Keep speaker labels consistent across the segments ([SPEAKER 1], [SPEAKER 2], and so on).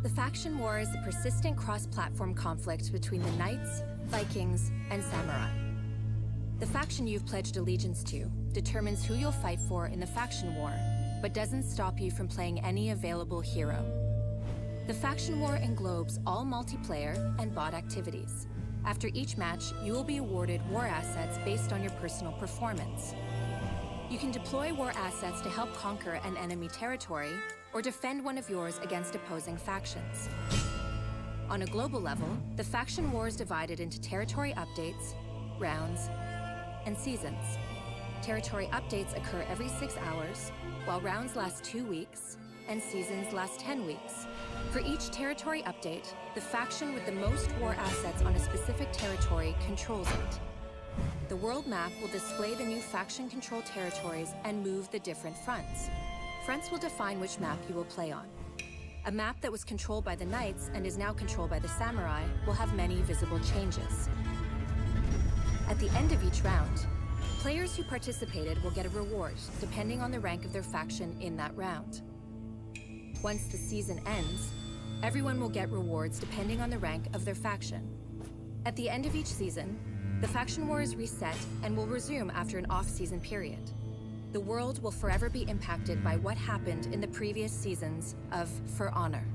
[SPEAKER 1] The faction war is a persistent cross-platform conflict between the Knights, Vikings, and Samurai. The faction you've pledged allegiance to determines who you'll fight for in the faction war, but doesn't stop you from playing any available hero. The faction war englobes all multiplayer and bot activities. After each match, you will be awarded war assets based on your personal performance. You can deploy war assets to help conquer an enemy territory or defend one of yours against opposing factions. On a global level, the faction war is divided into territory updates, rounds, and seasons. Territory updates occur every 6 hours, while rounds last 2 weeks, and seasons last 10 weeks. For each territory update, the faction with the most war assets on a specific territory controls it. The world map will display the new faction-controlled territories and move the different fronts. Fronts will define which map you will play on. A map that was controlled by the Knights and is now controlled by the Samurai will have many visible changes. At the end of each round, players who participated will get a reward depending on the rank of their faction in that round. Once the season ends, everyone will get rewards depending on the rank of their faction. At the end of each season, the faction war is reset and will resume after an off-season period. The world will forever be impacted by what happened in the previous seasons of For Honor.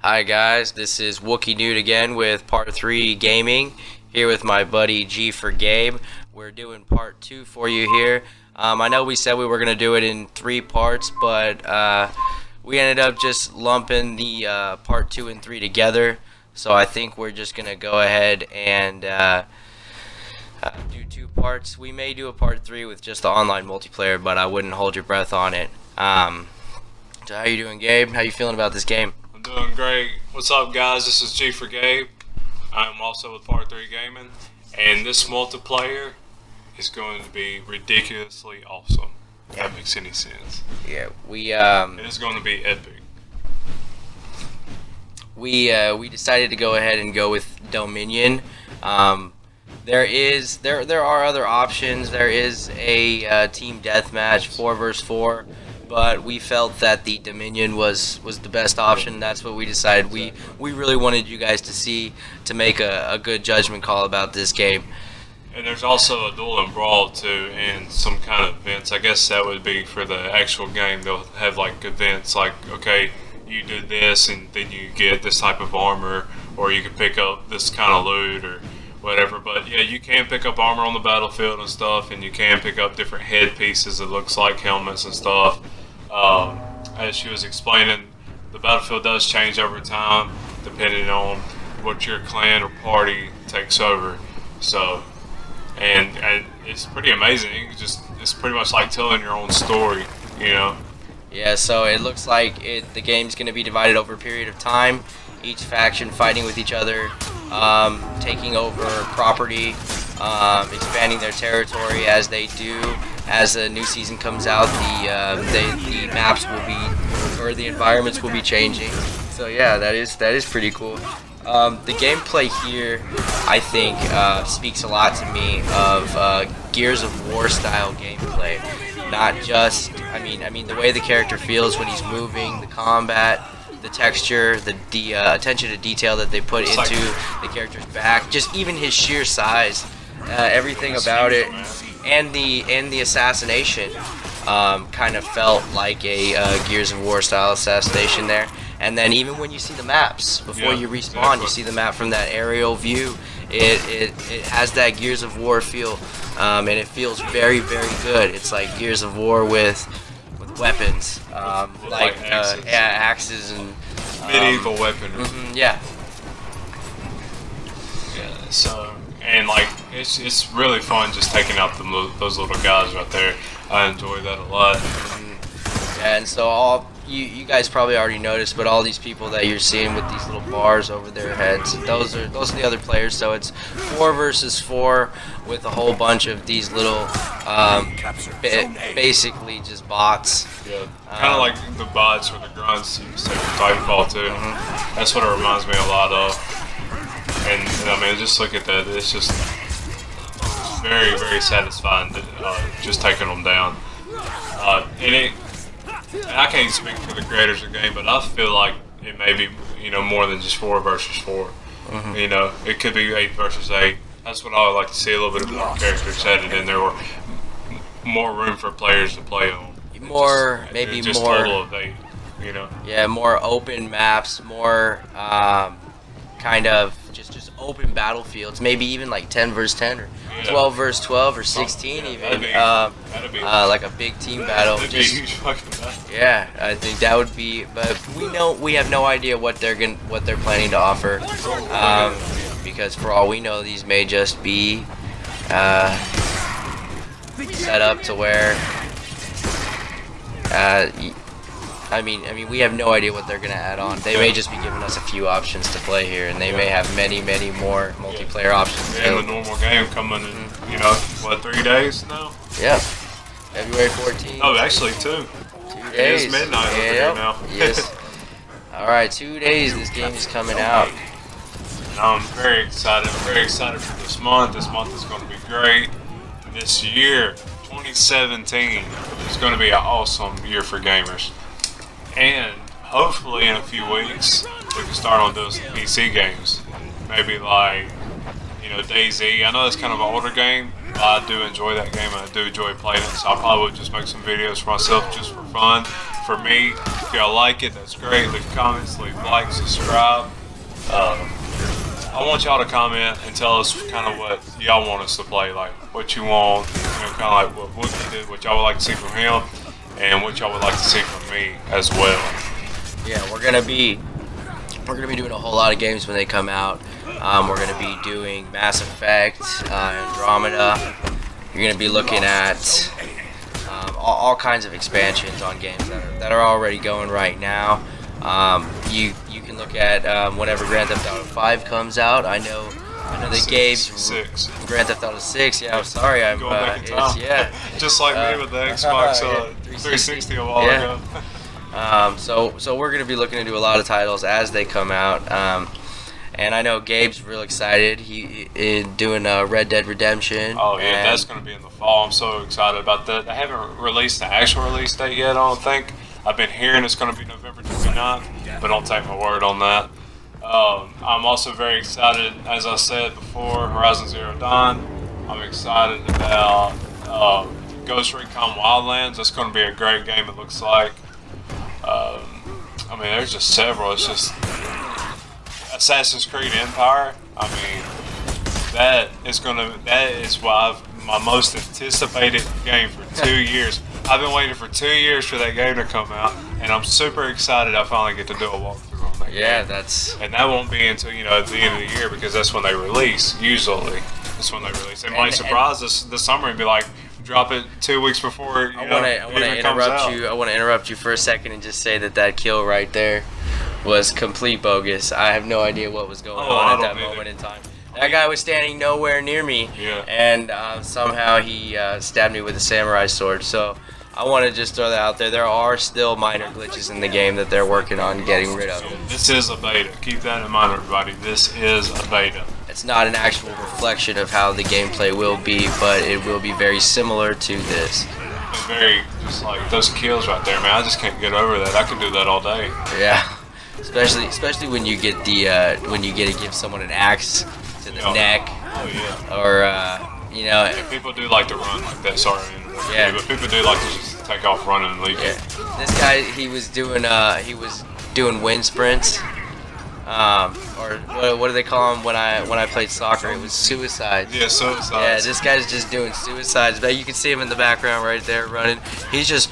[SPEAKER 2] Hi guys, this is Wookydude again with Par3Gaming, here with my buddy GforGABE. We're doing part 2 for you here. I know we said we were going to do it in 3 parts, but we ended up just lumping the part 2 and 3 together. So I think we're just going to go ahead and do 2 parts. We may do a part 3 with just the online multiplayer, but I wouldn't hold your breath on it. So how you doing, Gabe? How you feeling about this game?
[SPEAKER 3] I'm doing great. What's up, guys? This is GforGABE. I'm also with Par3Gaming, and this multiplayer is going to be ridiculously awesome. If that makes any sense.
[SPEAKER 2] Yeah,
[SPEAKER 3] it is going to be epic.
[SPEAKER 2] We decided to go ahead and go with Dominion. There are other options. There is a team deathmatch 4 versus 4, but we felt that the Dominion was the best option. That's what we decided. We really wanted you guys to see to make a good judgment call about this game.
[SPEAKER 3] And there's also a duel and brawl too, and some kind of events. I guess that would be for the actual game. They'll have like events like, okay, you did this and then you get this type of armor, or you can pick up this kind of loot or whatever. But yeah, you can pick up armor on the battlefield and stuff, and you can pick up different head pieces that looks like helmets and stuff. As she was explaining, the battlefield does change over time depending on what your clan or party takes over. So, and it's pretty amazing. It's pretty much like telling your own story, you know.
[SPEAKER 2] Yeah, so it looks like the game's going to be divided over a period of time. Each faction fighting with each other, taking over property, expanding their territory as they do. As the new season comes out, the maps will be, or the environments will be changing. So yeah, that is pretty cool. The gameplay here, I think, speaks a lot to me of Gears of War style gameplay. Not just, I mean, the way the character feels when he's moving, the combat, the texture, the attention to detail that they put into the character's back, just even his sheer size, everything about it, and the assassination kind of felt like a Gears of War style assassination there. And then even when you see the maps before you respawn, you see the map from that aerial view. It has that Gears of War feel, and it feels very, very good. It's like Gears of War with weapons, like axes and
[SPEAKER 3] medieval weaponry.
[SPEAKER 2] Yeah.
[SPEAKER 3] Yeah. So, and like it's really fun just taking out those little guys right there. I enjoy that a lot.
[SPEAKER 2] And so you guys probably already noticed, but all these people that you're seeing with these little bars over their heads, those are the other players. So it's 4 versus 4 with a whole bunch of these little basically just bots.
[SPEAKER 3] Yeah, kind of like the bots or the grunts you say from Titanfall too. That's what it reminds me a lot of. And I mean, just look at that. It's just very, very satisfying just taking them down. And and I can't speak for the creators of the game, but I feel like it may be, more than just 4 versus 4. It could be 8 versus 8. That's what I would like to see, a little bit more characters added in there, or more room for players to play on.
[SPEAKER 2] Maybe
[SPEAKER 3] just
[SPEAKER 2] more
[SPEAKER 3] total of 8.
[SPEAKER 2] Yeah, more open maps, more kind of just open battlefields. Maybe even like 10 versus 10 or 12 versus 12 or 16 even.
[SPEAKER 3] That'd be
[SPEAKER 2] like a big team battle.
[SPEAKER 3] That'd be a huge fucking battle.
[SPEAKER 2] Yeah, I think that would be. But we have no idea what they're planning to offer. Because for all we know, these may just be set up to where. I mean, we have no idea what they're gonna add on. They may just be giving us a few options to play here, and they may have many more multiplayer options.
[SPEAKER 3] And the normal game coming in, 3 days now?
[SPEAKER 2] Yeah, February 14th.
[SPEAKER 3] Oh, actually 2.
[SPEAKER 2] 2 days.
[SPEAKER 3] It is midnight over here now.
[SPEAKER 2] Yes. All right, 2 days. This game is coming out.
[SPEAKER 3] And I'm very excited. I'm very excited for this month. This month is going to be great. This year, 2017, is going to be an awesome year for gamers. And hopefully in a few weeks, we can start on those PC games. Maybe like, DayZ. I know it's kind of an older game, but I do enjoy that game and I do enjoy playing it. So I'll probably just make some videos for myself just for fun. For me, if y'all like it, that's great. Leave comments, leave likes, subscribe. I want y'all to comment and tell us kind of what y'all want us to play, like what you want, kind of like what Wooky did, what y'all would like to see from him, and what y'all would like to see from me as well.
[SPEAKER 2] Yeah, we're gonna be doing a whole lot of games when they come out. We're gonna be doing Mass Effect, Andromeda. You're gonna be looking at all kinds of expansions on games that are already going right now. You can look at whenever Grand Theft Auto 5 comes out. I know the Gabe's
[SPEAKER 3] 6.
[SPEAKER 2] Grand Theft Auto 6. Yeah, I'm sorry, I'm
[SPEAKER 3] going back in time.
[SPEAKER 2] Yeah,
[SPEAKER 3] just like me with the Xbox 360 a while ago.
[SPEAKER 2] So we're gonna be looking into a lot of titles as they come out. And I know Gabe's real excited. He is doing Red Dead Redemption.
[SPEAKER 3] Oh yeah, that's gonna be in the fall. I'm so excited about that. They haven't released the actual release date yet, I don't think. I've been hearing it's going to be November 29th, but don't take my word on that. I'm also very excited, as I said before, Horizon Zero Dawn. I'm excited about Ghost Recon Wildlands. That's going to be a great game, it looks like. There's just several. It's just Assassin's Creed Empire. That is my most anticipated game for 2 years. I've been waiting for 2 years for that game to come out, and I'm super excited I finally get to do a walkthrough on that game. And that won't be until, at the end of the year, because that's when they release, usually. That's when they release. It might surprise us this summer and be like, drop it 2 weeks before
[SPEAKER 2] I want to interrupt you for a second and just say that kill right there was complete bogus. I have no idea what was going on at that moment in time. That guy was standing nowhere near me, and somehow he stabbed me with a samurai sword. So I want to just throw that out there. There are still minor glitches in the game that they're working on getting rid of.
[SPEAKER 3] This is a beta. Keep that in mind, everybody. This is a beta.
[SPEAKER 2] It's not an actual reflection of how the gameplay will be, but it will be very similar to this.
[SPEAKER 3] It's very, just like those kills right there, man. I just can't get over that. I can do that all day.
[SPEAKER 2] Yeah, especially when you get to give someone an axe to the neck.
[SPEAKER 3] Oh yeah.
[SPEAKER 2] Or
[SPEAKER 3] people do like to run like that. Sorry.
[SPEAKER 2] Yeah.
[SPEAKER 3] But people do like to just take off running and leave.
[SPEAKER 2] Yeah. This guy, he was doing wind sprints. Or what do they call them when I played soccer? It was suicides.
[SPEAKER 3] Yeah, suicides.
[SPEAKER 2] Yeah, this guy's just doing suicides. But you can see him in the background right there running. He's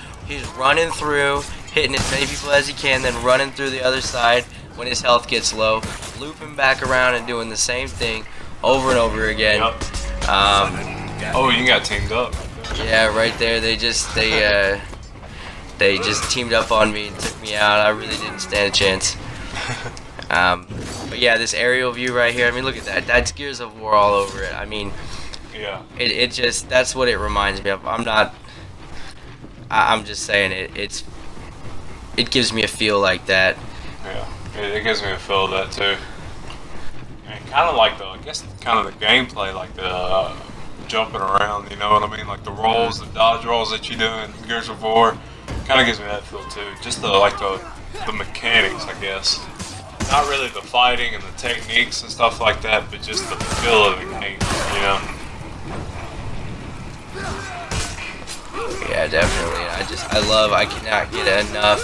[SPEAKER 2] running through, hitting as many people as he can, then running through the other side when his health gets low, looping back around and doing the same thing over and over again.
[SPEAKER 3] Yep. You got teamed up.
[SPEAKER 2] Yeah, right there. They just teamed up on me and took me out. I really didn't stand a chance. But yeah, this aerial view right here. Look at that. That's Gears of War all over it.
[SPEAKER 3] Yeah.
[SPEAKER 2] It just, that's what it reminds me of. I'm just saying it gives me a feel like that.
[SPEAKER 3] Yeah, it gives me a feel of that too. And kind of like the gameplay, like the jumping around, you know what I mean? Like the rolls, the dodge rolls that you do in Gears of War. Kind of gives me that feel too. Just the mechanics, I guess. Not really the fighting and the techniques and stuff like that, but just the feel of the game, you know.
[SPEAKER 2] Yeah, definitely. I cannot get enough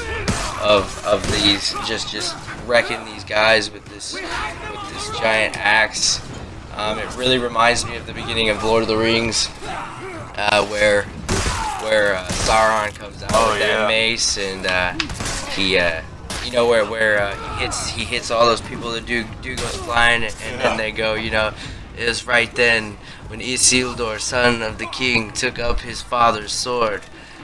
[SPEAKER 2] of these just wrecking these guys with this giant axe. It really reminds me of the beginning of Lord of the Rings, where Sauron comes out with that mace, and you know where he hits all those people that do goes flying, and then they go, you know, it was right then when Isildur, son of the king, took up his father's sword.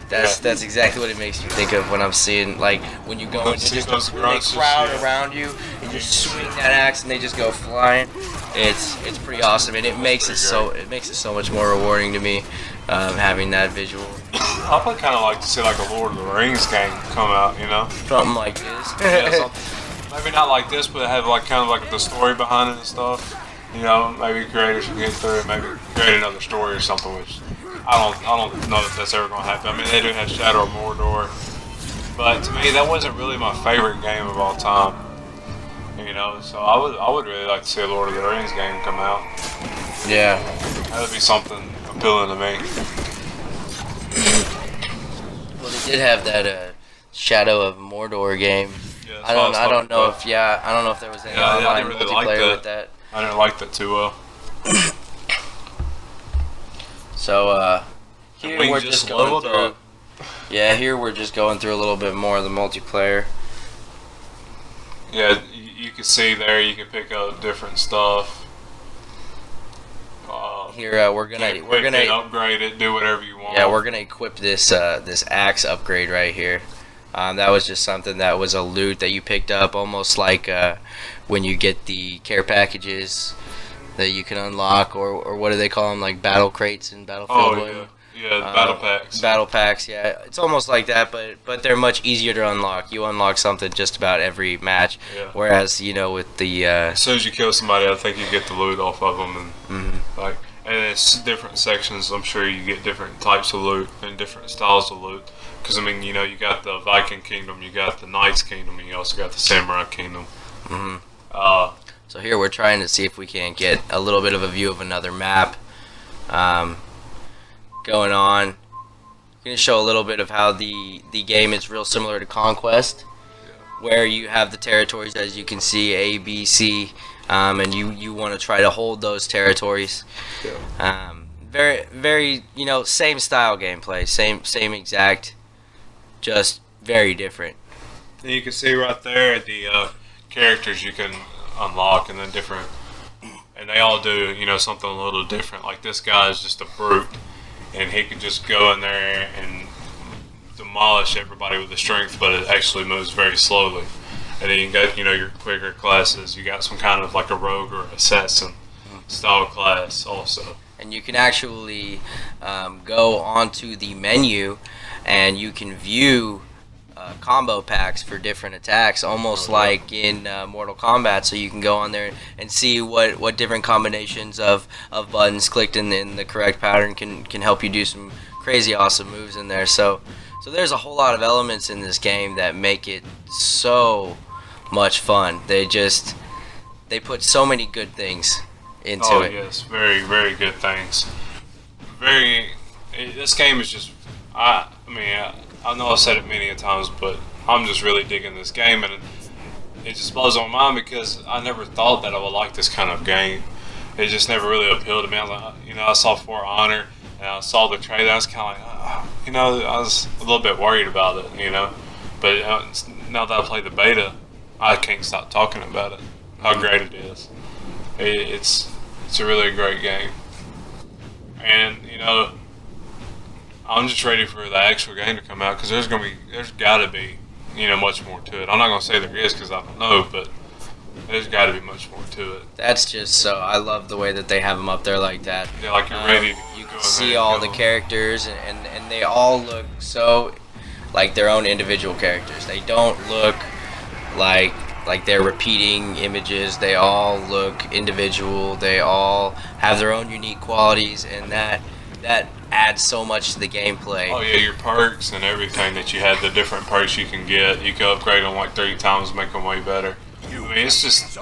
[SPEAKER 2] That's exactly what it makes me think of when I'm seeing, like, when you go into just a big crowd around you and you swing that axe and they just go flying. It's pretty awesome, and it makes it so much more rewarding to me, having that visual.
[SPEAKER 3] I would kind of like to see like a Lord of the Rings game come out, you know,
[SPEAKER 2] Something like this.
[SPEAKER 3] yeah, maybe not like this, but have like kind of like the story behind it and stuff. You know, maybe creators can get through it, maybe create another story or something, which I don't know if that's ever going to happen. I mean, they do have Shadow of Mordor, but to me, that wasn't really my favorite game of all time. You know, so I would really like to see a Lord of the Rings game come out.
[SPEAKER 2] Yeah,
[SPEAKER 3] that would be something appealing to me.
[SPEAKER 2] Well, they did have that Shadow of Mordor game.
[SPEAKER 3] Yeah,
[SPEAKER 2] I don't know if there was any online
[SPEAKER 3] really
[SPEAKER 2] multiplayer with that.
[SPEAKER 3] I didn't like that too well.
[SPEAKER 2] So here we're just going through.
[SPEAKER 3] up.
[SPEAKER 2] Yeah, here we're just going through a little bit more of the multiplayer.
[SPEAKER 3] Yeah, you can see there. You can pick up different stuff.
[SPEAKER 2] Here we're gonna
[SPEAKER 3] upgrade it, do whatever you want.
[SPEAKER 2] Yeah, we're gonna equip this this axe upgrade right here. That was just something that was a loot that you picked up, almost like when you get the care packages that you can unlock, or what do they call them, like battle crates in Battlefield 1?
[SPEAKER 3] Yeah, battle packs.
[SPEAKER 2] Battle packs, yeah. It's almost like that, but they're much easier to unlock. You unlock something just about every match, whereas, you know, with the...
[SPEAKER 3] as soon as you kill somebody, I think you get the loot off of them, and and it's different sections. I'm sure you get different types of loot and different styles of loot. Because, I mean, you know, you got the Viking Kingdom, you got the Knights Kingdom, and you also got the Samurai Kingdom.
[SPEAKER 2] So here we're trying to see if we can get a little bit of a view of another map going on. I'm going to show a little bit of how the game is real similar to Conquest, where you have the territories, as you can see, A, B, C, and you want to try to hold those territories. Very, you know, same style gameplay, same exact, just very different.
[SPEAKER 3] And you can see right there the characters you can unlock, and then different, and they all do, you know, something a little different. Like this guy is just a brute, and he can just go in there and demolish everybody with his strength, but it actually moves very slowly. And then you got, you know, your quicker classes. You got some kind of like a rogue or assassin style class also.
[SPEAKER 2] And you can actually go onto the menu, and you can view combo packs for different attacks, almost like in Mortal Kombat. So you can go on there and see what different combinations of buttons clicked in the correct pattern can help you do some crazy awesome moves in there. So there's a whole lot of elements in this game that make it so much fun. They put so many good things into it.
[SPEAKER 3] Oh yes, very, very good things. This game is just, I know I've said it many a times, but I'm just really digging this game, and it just blows my mind because I never thought that I would like this kind of game. It just never really appealed to me. I was like, you know, I saw For Honor, and I saw the trailer. I was kind of like, you know, I was a little bit worried about it, you know. But now that I played the beta, I can't stop talking about it. How great it is. It's a really great game, and you know, I'm just ready for the actual game to come out because there's got to be, you know, much more to it. I'm not gonna say there is because I don't know, but there's got to be much more to it.
[SPEAKER 2] That's just so, I love the way that they have them up there like that.
[SPEAKER 3] Yeah, like you're ready.
[SPEAKER 2] You can see all the characters, and they all look so like their own individual characters. They don't look like they're repeating images. They all look individual. They all have their own unique qualities, and that adds so much to the gameplay.
[SPEAKER 3] Oh yeah, your perks and everything that you had, the different perks you can get, you can upgrade them like 3 times, make them way better. I mean, it's just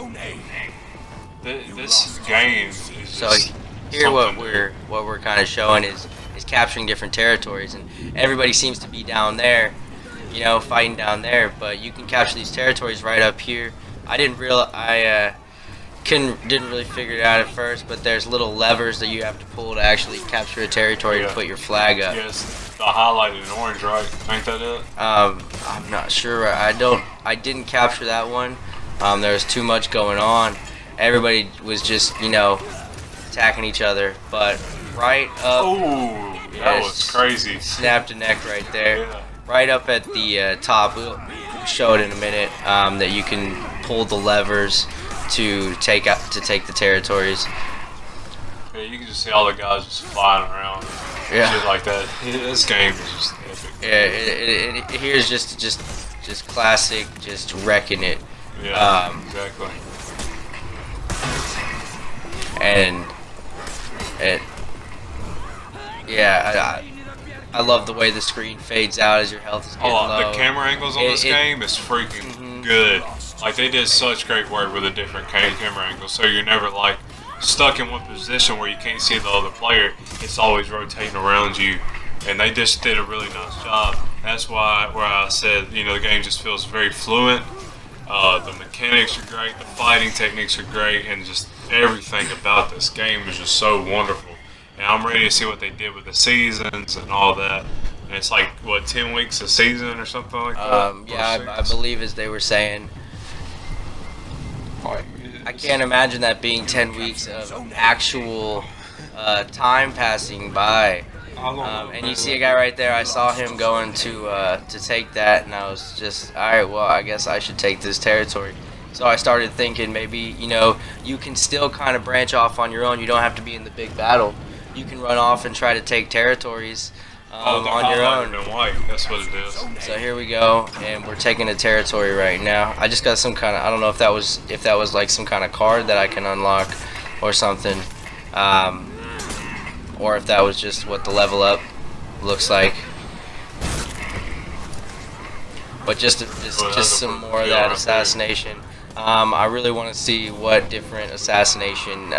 [SPEAKER 3] this game is
[SPEAKER 2] So
[SPEAKER 3] just
[SPEAKER 2] here what
[SPEAKER 3] something
[SPEAKER 2] we're kind of showing is capturing different territories, and everybody seems to be down there, you know, fighting down there, but you can capture these territories right up here. I didn't really figure it out at first, but there's little levers that you have to pull to actually capture a territory to put your flag up.
[SPEAKER 3] Yes, the highlighted in orange, right? Ain't that it?
[SPEAKER 2] I'm not sure. I didn't capture that one. There was too much going on. Everybody was just, you know, attacking each other. But right up,
[SPEAKER 3] Oh, that was crazy.
[SPEAKER 2] Snapped a neck right there.
[SPEAKER 3] Yeah.
[SPEAKER 2] Right up at the top. We'll show it in a minute. That you can pull the levers to take the territories.
[SPEAKER 3] Yeah, you can just see all the guys just flying around, shit like that. This game is just epic.
[SPEAKER 2] Yeah, here's just classic, just wrecking it.
[SPEAKER 3] Yeah, exactly.
[SPEAKER 2] And yeah, I love the way the screen fades out as your health is getting low.
[SPEAKER 3] The camera angles on this game is freaking good. Like, they did such great work with the different camera angles, so you're never like stuck in one position where you can't see the other player. It's always rotating around you, and they just did a really nice job. That's why where I said, you know, the game just feels very fluent. The mechanics are great, the fighting techniques are great, and just everything about this game is just so wonderful. And I'm ready to see what they did with the seasons and all that. And it's like, what, 10 weeks a season or something like that?
[SPEAKER 2] Yeah, I believe as they were saying. I can't imagine that being 10 weeks of actual time passing by. And you see a guy right there. I saw him going to take that, and I was just, all right, well, I guess I should take this territory. So I started thinking maybe, you know, you can still kind of branch off on your own. You don't have to be in the big battle. You can run off and try to take territories on your own.
[SPEAKER 3] And white. That's what it is.
[SPEAKER 2] So here we go, and we're taking a territory right now. I just got some kind of, I don't know if that was like some kind of card that I can unlock or something, or if that was just what the level up looks like. But just some more of that assassination. I really want to see what different assassination,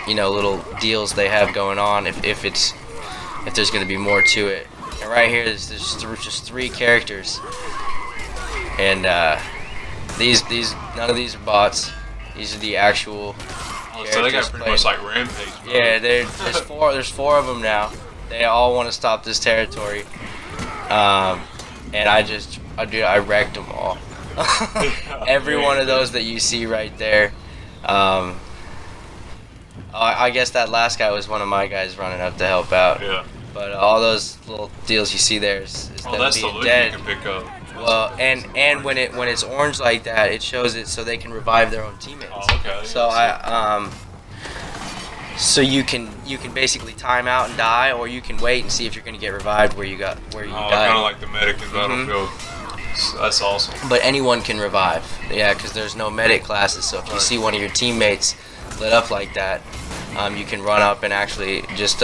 [SPEAKER 2] you know, little deals they have going on. If there's going to be more to it. And right here, there's just 3 characters, and these none of these are bots. These are the actual.
[SPEAKER 3] So they got pretty much like Rampage mode.
[SPEAKER 2] Yeah, there's 4 of them now. They all want to stop this territory, and I wrecked them all. Every one of those that you see right there. I guess that last guy was one of my guys running up to help out.
[SPEAKER 3] Yeah.
[SPEAKER 2] But all those little deals you see there is them
[SPEAKER 3] that's the
[SPEAKER 2] being
[SPEAKER 3] loot
[SPEAKER 2] dead.
[SPEAKER 3] you can pick up.
[SPEAKER 2] Well, and when it's orange like that, it shows it so they can revive their own teammates.
[SPEAKER 3] Oh, okay.
[SPEAKER 2] So so you can basically time out and die, or you can wait and see if you're going to get revived where you died.
[SPEAKER 3] Kind of like the medic in Battlefield. So that's awesome.
[SPEAKER 2] But anyone can revive, yeah, because there's no medic classes. So if you see one of your teammates lit up like that, you can run up and actually just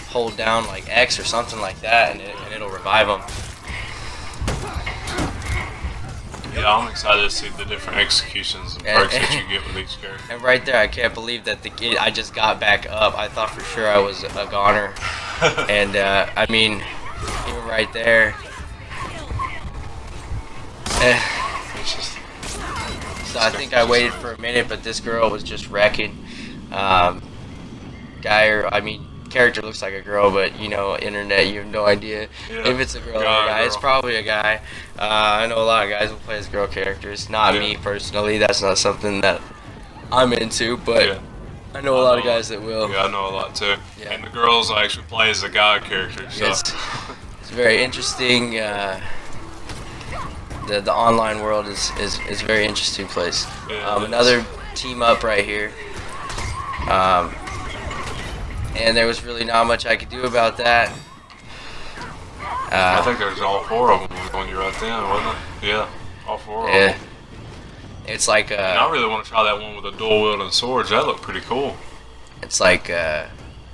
[SPEAKER 2] hold down like X or something like that, and it'll revive them.
[SPEAKER 3] Yeah, I'm excited to see the different executions and perks that you get with each character.
[SPEAKER 2] And right there, I can't believe that I just got back up. I thought for sure I was a goner, and I mean, even right there. So I think I waited for a minute, but this girl was just wrecking. Character looks like a girl, but you know, internet, you have no idea if it's a girl or a guy. It's probably a guy. I know a lot of guys who play as girl characters. Not me personally. That's not something that I'm into, but I know a lot of guys that will.
[SPEAKER 3] Yeah, I know a lot too.
[SPEAKER 2] Yeah.
[SPEAKER 3] And the girls actually play as a guy character. So.
[SPEAKER 2] It's very interesting. The online world is a very interesting place.
[SPEAKER 3] Yeah,
[SPEAKER 2] another team up right here. And there was really not much I could do about that.
[SPEAKER 3] I think there's all 4 of them when you're right then, wasn't it? Yeah, all 4 of them.
[SPEAKER 2] It's like
[SPEAKER 3] and I really want to try that one with the dual wielding swords. That looked pretty cool.
[SPEAKER 2] It's like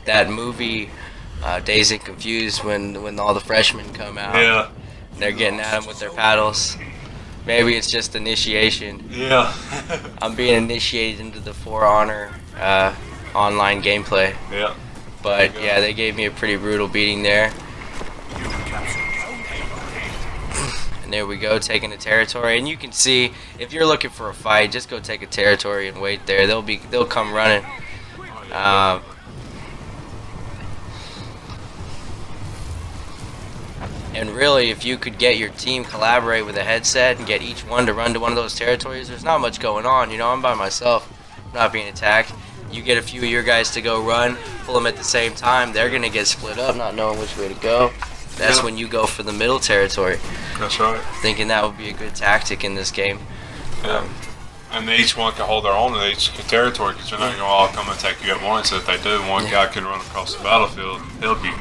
[SPEAKER 2] that movie Dazed and Confused when all the freshmen come out.
[SPEAKER 3] Yeah.
[SPEAKER 2] They're getting at them with their paddles. Maybe it's just initiation.
[SPEAKER 3] Yeah.
[SPEAKER 2] I'm being initiated into the For Honor online gameplay.
[SPEAKER 3] Yeah.
[SPEAKER 2] But yeah, they gave me a pretty brutal beating there. And there we go, taking the territory. And you can see, if you're looking for a fight, just go take a territory and wait there. They'll come running. And really, if you could get your team collaborate with a headset and get each one to run to one of those territories, there's not much going on. You know, I'm by myself, not being attacked. You get a few of your guys to go run, pull them at the same time, they're going to get split up, not knowing which way to go. That's when you go for the middle territory.
[SPEAKER 3] That's right.
[SPEAKER 2] Thinking that would be a good tactic in this game.
[SPEAKER 3] Yeah. And each one can hold their own in each territory, because they're not going to all come and take you at once. If they do, one guy can run across the battlefield and help you.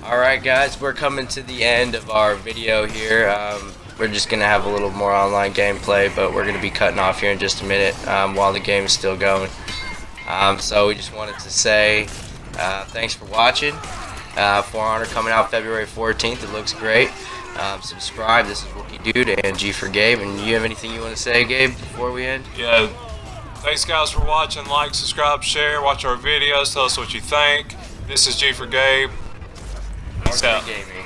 [SPEAKER 2] Alright guys, we're coming to the end of our video here. We're just going to have a little more online gameplay, but we're going to be cutting off here in just a minute while the game is still going. So we just wanted to say thanks for watching. For Honor coming out February 14th. It looks great. Subscribe. This is Wookydude and GforGABE. And you have anything you want to say, Gabe, before we end?
[SPEAKER 3] Yeah. Thanks, guys, for watching. Like, subscribe, share, watch our videos. Tell us what you think. This is GforGABE. Peace out.
[SPEAKER 2] Par3Gaming.